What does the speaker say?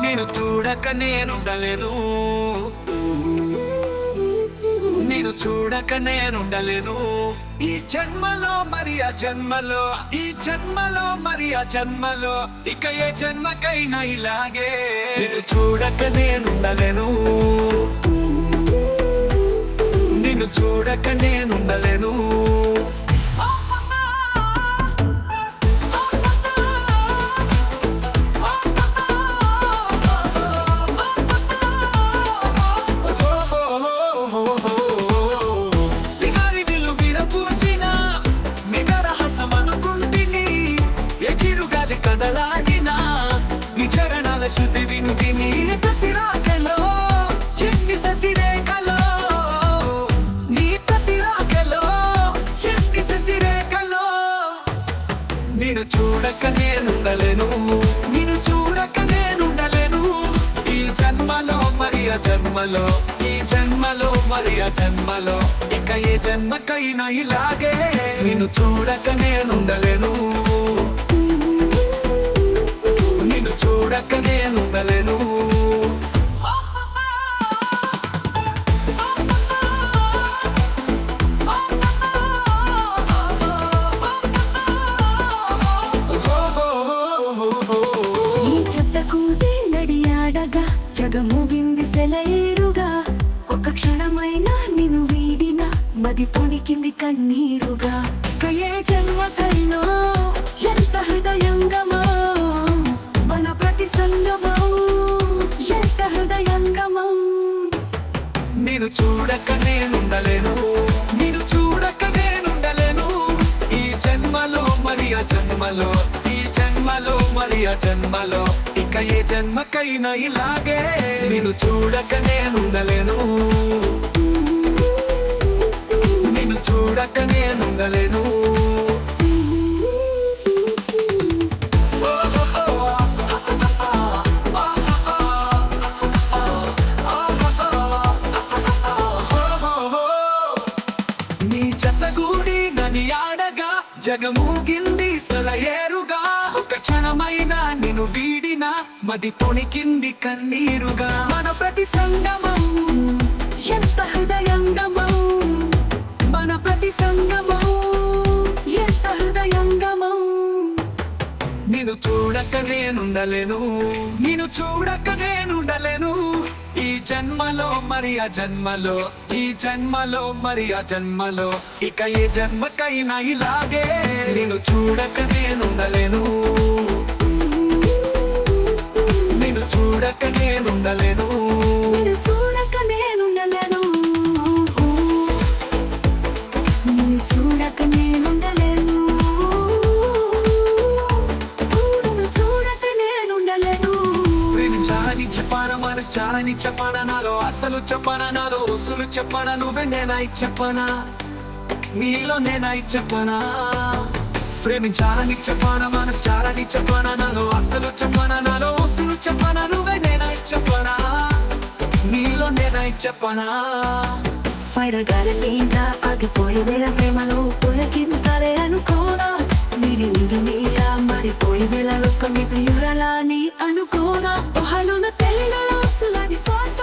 నేను చూడక నేనుండలేను, నేను చూడక నేనుండలేను. ఈ జన్మలో మరి ఆ జన్మలో, ఈ జన్మలో మరి ఆ జన్మలో, ఇక ఏ జన్మకైనా ఇలాగే. నేను చూడక నేనుండలేను, నిన్ను చూడక నేనుండలేను. శృతి వింటిని ప్రతి రాకలో, ఎన్ని శశిరేఖలో, నీ ప్రతి రాకలో, ఎన్ని శశిరేఖలో. నిన్ను చూడక నేనుండలేను, నిన్ను చూడక నేనుండలేను. ఈ జన్మలో మరి ఆ జన్మలో, ఈ జన్మలో మరి ఆ జన్మలో, ఇక ఏ జన్మకైనా ఇలాగే. నిన్ను చూడక నేనుండలేను, చూడక నేనుండలేను. ఈ చెత్తకూటే నడియాడగా జగముగింది సెలయేరుగా, ఒక క్షణమైనా నిన్ను వీడిన మది తొణికింది కన్నీరుగా. ఇక ఏ జన్మకైనా ఎంత హృదయంగమా మన ప్రతి సంగమం, ఎంత హృదయంగమం. నేను చూడక నేనుండలేను, నేను చూడక నేనుండలేను. ఈ జన్మలో మరి ఆ జన్మలో, ఈ జన్మలో మరి ఆ జన్మలో, ఇక ఏ జన్మకైనా ఇలాగే. నేను చూడక నేనుండలేను, నేను చూడక నేనుండలేను. ఆడగా జగమూగింది సెలయేరుగా, ఒక క్షణమైనా నిన్ను వీడిన మది తొణికింది కన్నీరుగా. మన ప్రతి సంగమం ఎంత హృదయంగమం, మన ప్రతి సంగమం ఎంత హృదయంగమం. నిన్ను చూడక నేనుండలేను, నిన్ను చూడక నేనుండలేను. ఈ జన్మలో మరి ఆ జన్మలో, ఈ జన్మలో మరి ఆ జన్మలో, ఇక ఏ జన్మకైనా ఇలాగే. నిన్ను చూడక నేనుండలేను, నిన్ను చూడక నేనుండలేను, నిన్ను చూడక నేనుండలేను, నిన్ను చూడక నేనుండలేను, నిన్ను చూడక నేనుండలేను. ప్రేమించాలని చెప్పాన, మనసు చాలని చెప్పాన, నాలో అసలు చెప్పాన, నాలో ఉసులు చెప్పాన, నువ్వే నేనై చెప్పనా, నీలో నేనై చెప్పనా. ప్రేమించాలని చెప్పాన, మనసు చాలని చెప్పాన, నాలో అసలు చెప్పాన, నాలో ఉసులు చెప్పాన, నువ్వే నేనై చెప్పనా, నీలో నేనై చెప్పనా. పైరగాలి మీద ఆగిపోయే వేళ ప్రేమలో పులకింతలే అనుకోనా, నీది నీది నీలా మారిపోయే వేళలో కొన్ని ప్రియురలా నీ అనుకోనా. ఊహలోన తెలియని శ్వాస